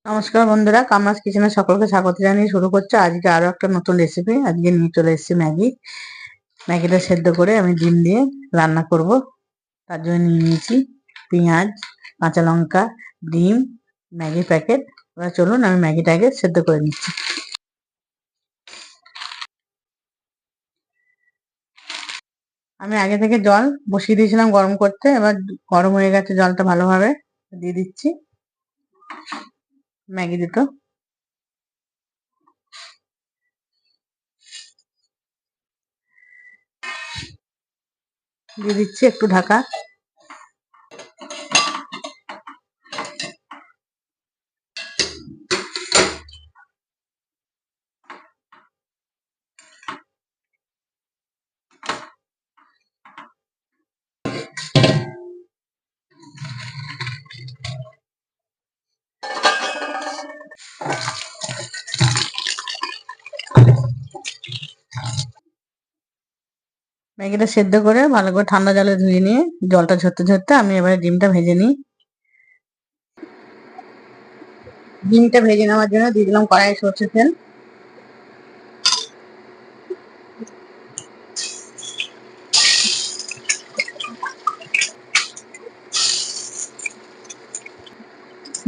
নমস্কার বন্ধুরা, কামরাজ কিচেনে সকলকে স্বাগত জানিয়ে শুরু করছে আজকে আরো একটা নতুন রেসিপি। আজকে নিয়ে চলে এসেছি ম্যাগিটা সেদ্ধ করে আমি ডিম দিয়ে রান্না করব। তার জন্য নিয়ে নিয়েছি পেঁয়াজ, কাঁচা লঙ্কা, ডিম, ম্যাগি প্যাকেট। এবার চলুন আমি ম্যাগিটাকে সেদ্ধ করে নিচ্ছি। আমি আগে থেকে জল বসিয়ে দিয়েছিলাম গরম করতে, এবার গরম হয়ে গেছে জলটা ভালোভাবে। দিয়ে দিচ্ছি ম্যাগি দুটো। দিয়ে দিচ্ছি একটু ঢাকা। ম্যাগিটা সেদ্ধ করে ভালো করে ঠান্ডা জলে ধুয়ে নিয়ে জলটা ঝরতে ঝরতে আমি এবারে ডিমটা ভেজে নিই। ডিমটা ভেজে নেওয়ার জন্য দিয়ে দিলাম কড়াই সরষের তেল।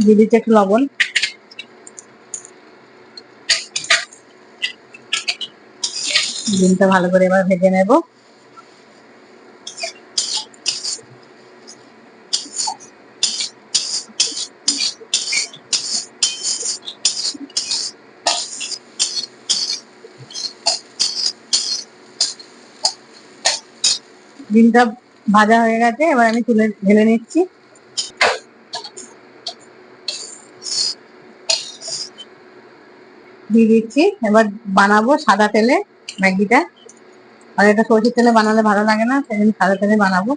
দিয়ে দিচ্ছি একটু লবণ। ডিমটা ভালো করে এবার ভেজে নেব। ডিমটা ভাজা হয়ে গেছে, এবার আমি তুলে ঢেলে নিচ্ছি। দিয়ে দিচ্ছি। এবার বানাবো সাদা তেলে ম্যাগিটা। আর এটা সরষের তেলে বানালে ভালো লাগে না, সেজন্য সাদা তেলে বানাবো।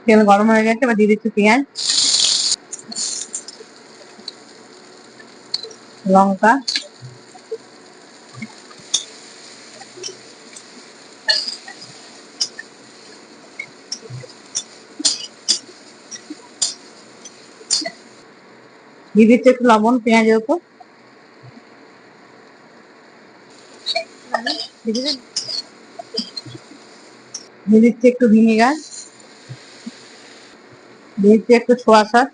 তেল গরম হয়ে গেছে, এবার দিয়ে দিচ্ছি পেঁয়াজ, লঙ্কা, দিয়ে দিচ্ছি একটু লবণ পেঁয়াজের উপর, দিয়ে দিচ্ছি একটু ভিনেগার, দিয়ে দিচ্ছি একটু সোয়া সস,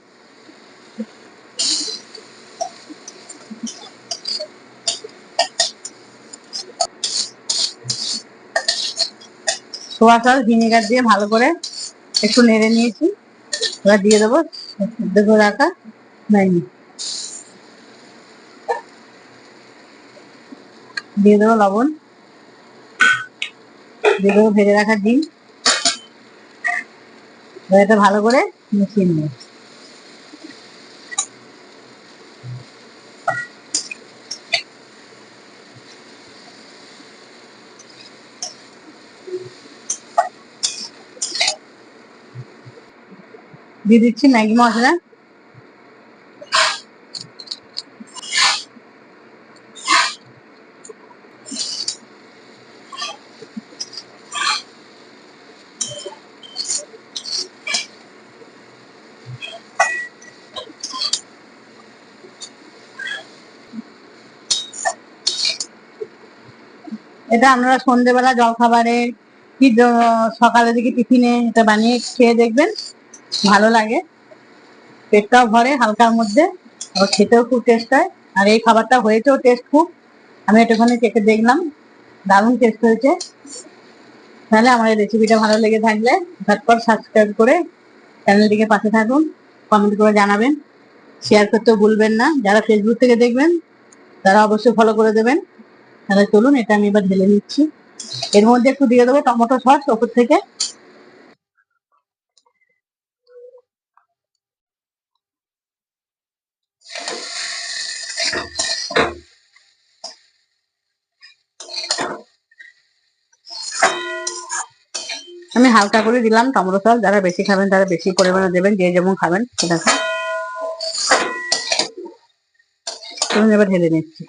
সোয়া সস ভিনেগার দিয়ে ভালো করে একটু নেড়ে নিয়েছি। এবার দিয়ে দেবো সেদ্ধ করে রাখা ম্যাগি, দিয়ে দেবো লবণ, দিয়ে দেবো ভেজে রাখা ডিম। এটা ভালো করে মিশিয়ে নিয়ে দিয়ে দিচ্ছি ম্যাগি মশলা। এটা আপনারা সন্ধ্যেবেলা জলখাবারে কি সকালের দিকে টিফিনে এটা বানিয়ে খেয়ে দেখবেন, ভালো লাগে, পেটটাও ভরে হালকার মধ্যে, আর খেতেও খুব টেস্ট হয়। আর এই খাবারটা হয়েছেও টেস্ট খুব। আমি একটুখানি চেখে দেখলাম, দারুণ টেস্ট হয়েছে। তাহলে আমার এই রেসিপিটা ভালো লেগে থাকলে ঝটপট সাবস্ক্রাইব করে চ্যানেলটিকে পাশে থাকুন, কমেন্ট করে জানাবেন, শেয়ার করতেও ভুলবেন না। যারা ফেসবুক থেকে দেখবেন তারা অবশ্যই ফলো করে দেবেন। তাহলে চলুন এটা আমি এবার ঢেলে নিচ্ছি। এর মধ্যে একটু দিয়ে দেবো টমেটো সস ওপর থেকে। আমি হালকা করে দিলাম টমেটো সস, যারা বেশি খাবেন তারা বেশি পরিমাণে দেবেন, যে যেমন খাবেন সেটা। চলুন এবার ঢেলে নিচ্ছি।